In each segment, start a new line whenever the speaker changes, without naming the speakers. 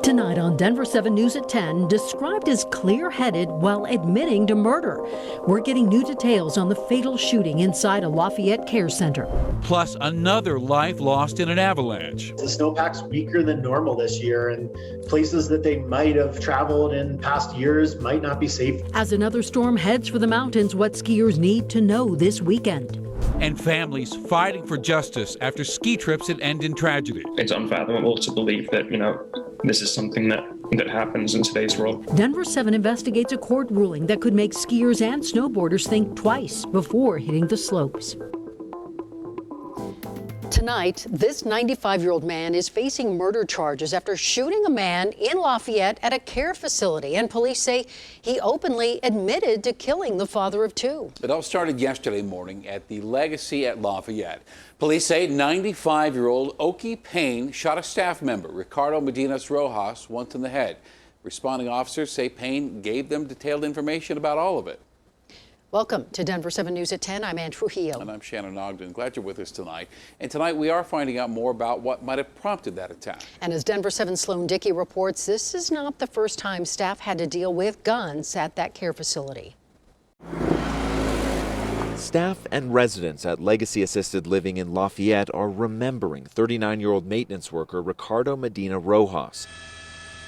Tonight on Denver7 News at 10, described as clear-headed while admitting to murder. We're getting new details on the fatal shooting inside a Lafayette care center.
Plus another life lost in an avalanche.
The snowpack's weaker than normal this year, and places that they might have traveled in past years might not be safe.
As another storm heads for the mountains, what skiers need to know this weekend.
And families fighting for justice after ski trips that end in tragedy.
It's unfathomable to believe that, this is something that happens in today's world.
Denver7 investigates a court ruling that could make skiers and snowboarders think twice before hitting the slopes. Tonight, this 95-year-old man is facing murder charges after shooting a man in Lafayette at a care facility, and police say he openly admitted to killing the father of two.
It all started yesterday morning at the Legacy at Lafayette. Police say 95-year-old Oki Payne shot a staff member, Ricardo Medina's Rojas, once in the head. Responding officers say Payne gave them detailed information about all of it.
Welcome to Denver7 News at 10. I'm Ann Trujillo.
And I'm Shannon Ogden. Glad you're with us tonight. And tonight we are finding out more about what might have prompted that attack. And as Denver7's Sloan Dickey reports, this is not the first time staff had to deal with guns at that care facility.
Staff and residents at Legacy Assisted Living in Lafayette are remembering 39-year-old maintenance worker Ricardo Medina Rojas,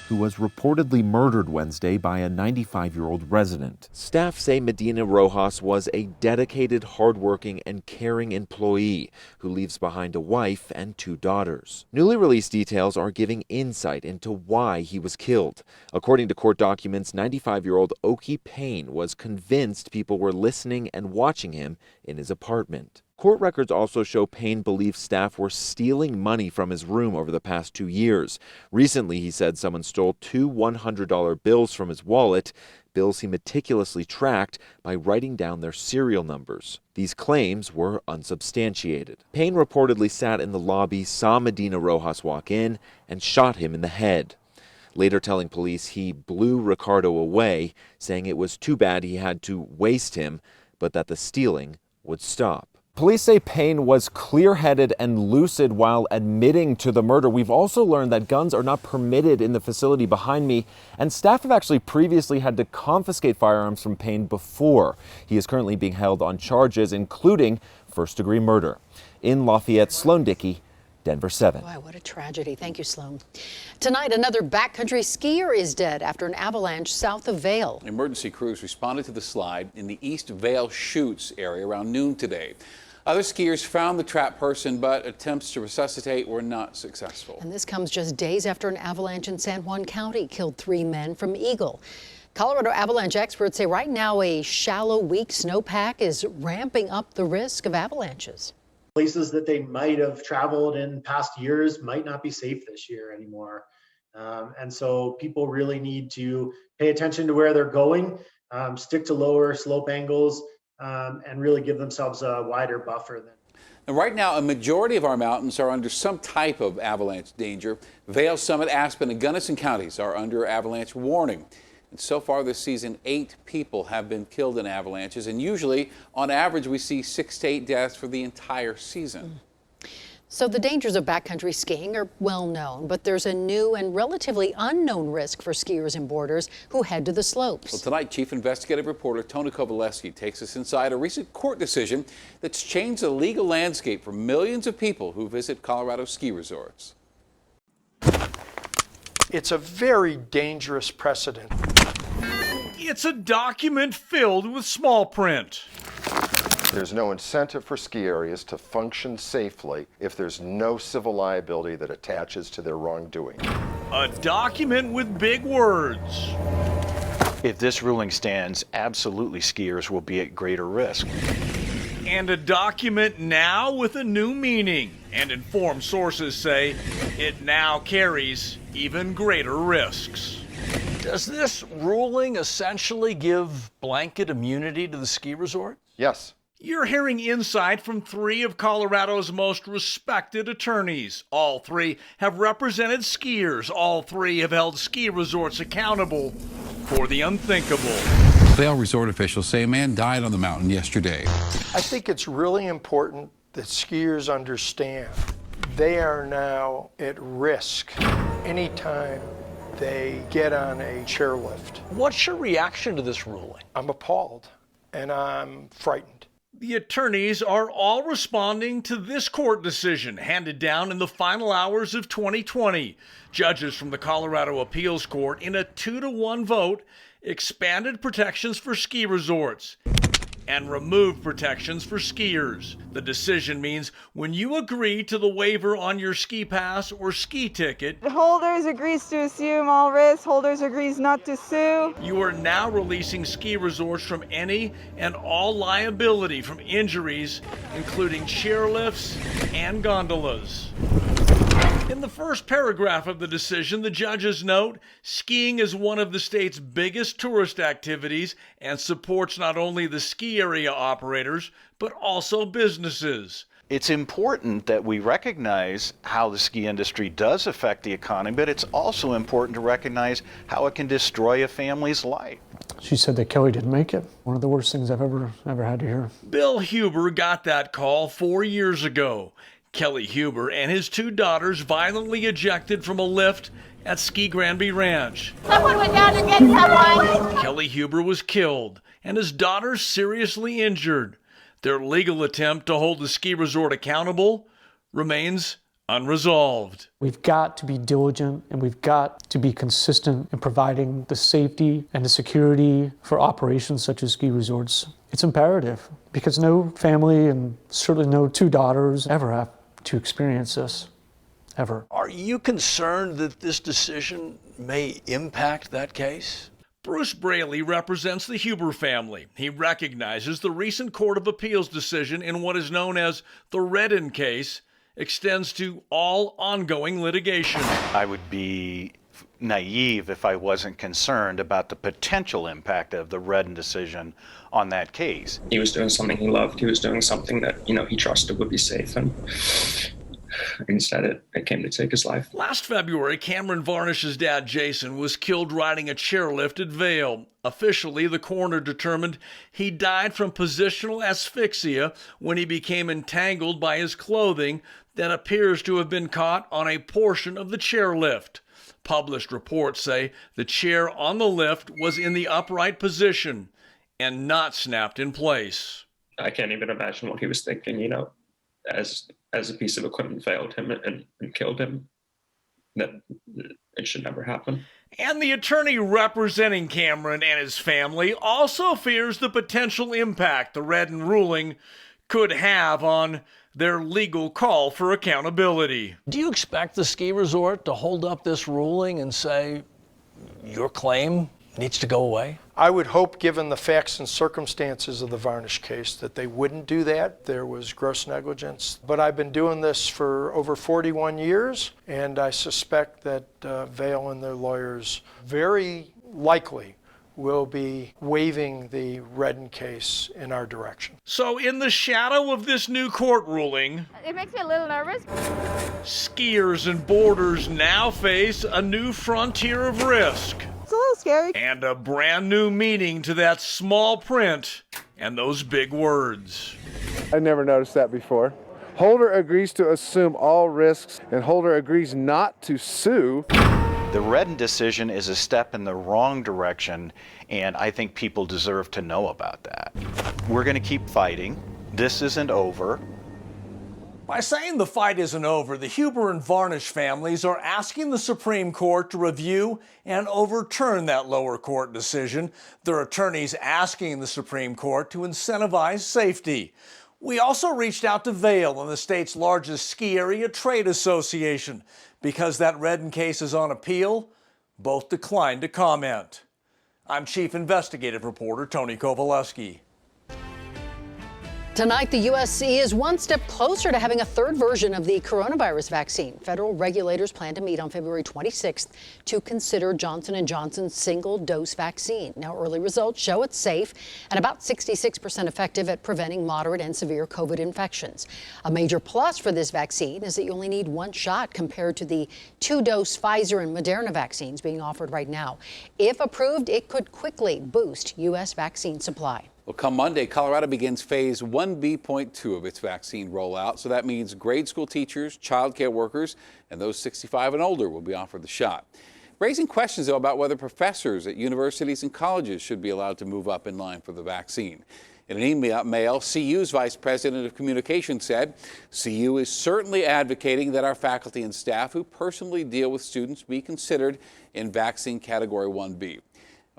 who was reportedly murdered Wednesday by a 95-year-old resident. Staff say Medina Rojas was a dedicated, hardworking, and caring employee who leaves behind a wife and two daughters. Newly released details are giving insight into why he was killed. According to court documents, 95-year-old Oki Payne was convinced people were listening and watching him in his apartment. Court records also show Payne believes staff were stealing money from his room over the past 2 years. Recently, he said someone stole two $100 bills from his wallet, bills he meticulously tracked by writing down their serial numbers. These claims were unsubstantiated. Payne reportedly sat in the lobby, saw Medina Rojas walk in, and shot him in the head. Later telling police he blew Ricardo away, saying it was too bad he had to waste him, but that the stealing would stop. Police say Payne was clear-headed and lucid while admitting to the murder. We've also learned that guns are not permitted in the facility behind me, and staff have actually previously had to confiscate firearms from Payne before. He is currently being held on charges, including first-degree murder. In Lafayette, Sloan Dickey, Denver7.
Boy, what a tragedy. Thank you, Sloan. Tonight, another backcountry skier is dead after an avalanche south of Vail.
Emergency crews responded to the slide in the East Vail Chutes area around noon today. Other skiers found the trapped person, but attempts to resuscitate were not successful.
And this comes just days after an avalanche in San Juan County killed 3 men from Eagle. Colorado avalanche experts say right now a shallow, weak snowpack is ramping up the risk of avalanches.
Places that they might have traveled in past years might not be safe this year anymore. And so people really need to pay attention to where they're going, stick to lower slope angles, and really give themselves a wider buffer.
And right now, a majority of our mountains are under some type of avalanche danger. Vail, Summit, Aspen, and Gunnison counties are under avalanche warning. And so far this season, 8 people have been killed in avalanches, and usually, on average, we see 6 to 8 deaths for the entire season.
So the dangers of backcountry skiing are well known, but there's a new and relatively unknown risk for skiers and boarders who head to the slopes.
Well, tonight, Chief Investigative Reporter Tony KOVALESKI takes us inside a recent court decision that's changed the legal landscape for millions of people who visit Colorado ski resorts.
It's a very dangerous precedent.
It's a document filled with small print.
There's no incentive for ski areas to function safely if there's no civil liability that attaches to their wrongdoing.
A document with big words.
If this ruling stands, absolutely skiers will be at greater risk.
And a document now with a new meaning. And informed sources say it now carries even greater risks.
Does this ruling essentially give blanket immunity to the ski resort?
Yes.
You're hearing insight from 3 of Colorado's most respected attorneys. All 3 have represented skiers. All 3 have held ski resorts accountable for the unthinkable.
Vail resort officials say a man died on the mountain yesterday.
I think it's really important that skiers understand they are now at risk anytime they get on a chairlift.
What's your reaction to this ruling?
I'm appalled and I'm frightened.
The attorneys are all responding to this court decision handed down in the final hours of 2020. Judges from the Colorado Appeals Court, in a 2-to-1 vote, expanded protections for ski resorts and removed protections for skiers. The decision means when you agree to the waiver on your ski pass or ski ticket,
holders agrees to assume all risks, holders agrees not to sue.
You are now releasing ski resorts from any and all liability from injuries, including chairlifts and gondolas. In the first paragraph of the decision, the judges note skiing is one of the state's biggest tourist activities and supports not only the ski area operators, but also businesses.
It's important that we recognize how the ski industry does affect the economy, but it's also important to recognize how it can destroy a family's life.
She said that Kelly didn't make it. One of the worst things I've ever had to hear.
Bill Huber got that call 4 years ago. Kelly Huber and his 2 daughters violently ejected from a lift at Ski Granby Ranch.
Someone went down to get someone.
Kelly Huber was killed and his daughters seriously injured. Their legal attempt to hold the ski resort accountable remains unresolved.
We've got to be diligent and we've got to be consistent in providing the safety and the security for operations such as ski resorts. It's imperative because no family and certainly no 2 daughters ever have to experience this, ever.
Are you concerned that this decision may impact that case?
Bruce Braley represents the Huber family. He recognizes the recent Court of Appeals decision in what is known as the Redden case extends to all ongoing litigation.
I would be naive if I wasn't concerned about the potential impact of the Redden decision on that case.
He was doing something he loved. He was doing something that, he trusted would be safe, and instead it came to take his life.
Last February, Cameron Varnish's dad, Jason, was killed riding a chairlift at Vail. Officially, the coroner determined he died from positional asphyxia when he became entangled by his clothing that appears to have been caught on a portion of the chairlift. Published reports say the chair on the lift was in the upright position and not snapped in place.
I can't even imagine what he was thinking, as a piece of equipment failed him and killed him. That it should never happen.
And the attorney representing Cameron and his family also fears the potential impact the Redden ruling could have on their legal call for accountability.
Do you expect the ski resort to hold up this ruling and say your claim needs to go away?
I would hope, given the facts and circumstances of the Varnish case, that they wouldn't do that. There was gross negligence. But I've been doing this for over 41 years, and I suspect that Vail and their lawyers very likely will be waiving the Redden case in our direction.
So in the shadow of this new court ruling,
It makes me a little nervous.
skiers and boarders now face a new frontier of risk.
It's a little scary.
And a brand new meaning to that small print and those big words.
I never noticed that before. Holder agrees to assume all risks and holder agrees not to sue.
The Redden decision is a step in the wrong direction, and I think people deserve to know about that. We're going to keep fighting. This isn't over.
By saying the fight isn't over, the Huber and Varnish families are asking the Supreme Court to review and overturn that lower court decision. Their attorneys asking the Supreme Court to incentivize safety. We also reached out to Vail and the state's largest ski area trade association. Because that Redden case is on appeal, both declined to comment. I'm Chief Investigative Reporter Tony KOVALESKI.
Tonight, the U.S. is one step closer to having a third version of the coronavirus vaccine. Federal regulators plan to meet on February 26th to consider Johnson & Johnson's single-dose vaccine. Now, early results show it's safe and about 66% effective at preventing moderate and severe COVID infections. A major plus for this vaccine is that you only need one shot compared to the 2-dose Pfizer and Moderna vaccines being offered right now. If approved, it could quickly boost U.S. vaccine supply.
Well, come Monday, Colorado begins phase 1B.2 of its vaccine rollout. So that means grade school teachers, child care workers, and those 65 and older will be offered the shot. raising questions, though, about whether professors at universities and colleges should be allowed to move up in line for the vaccine. In an email, CU's Vice President of Communications said, CU is certainly advocating that our faculty and staff who personally deal with students be considered in vaccine Category 1B.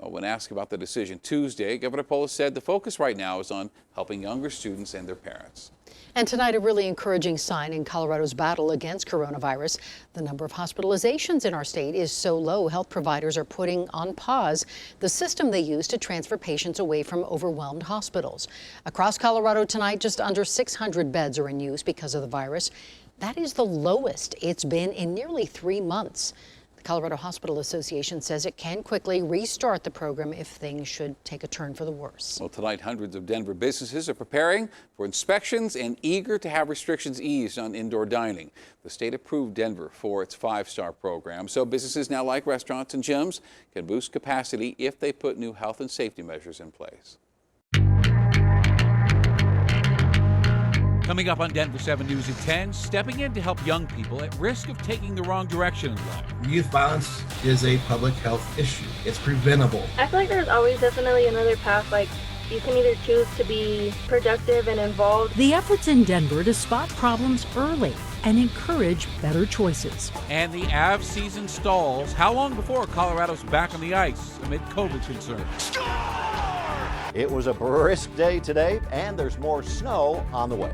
When asked about the decision Tuesday, Governor Polis said the focus right now is on helping younger students and their parents.
And tonight, a really encouraging sign in Colorado's battle against coronavirus. The number of hospitalizations in our state is so low, health providers are putting on pause the system they use to transfer patients away from overwhelmed hospitals. Across Colorado tonight, just under 600 beds are in use because of the virus. That is the lowest it's been in nearly 3 months. The Colorado Hospital Association says it can quickly restart the program if things should take a turn for the worse.
Well, tonight, hundreds of Denver businesses are preparing for inspections and eager to have restrictions eased on indoor dining. The state approved Denver for its 5-star program, so businesses now, like restaurants and gyms, can boost capacity if they put new health and safety measures in place.
Coming up on Denver7 News at 10, stepping in to help young people at risk of taking the wrong direction in life.
Youth violence is a public health issue. It's preventable.
I feel like there's always definitely another path. Like, you can either choose to be productive and involved.
The efforts in Denver to spot problems early and encourage better choices.
And the AV season stalls. How long before Colorado's back on the ice amid COVID concerns?
It was a brisk day today, and there's more snow on the way.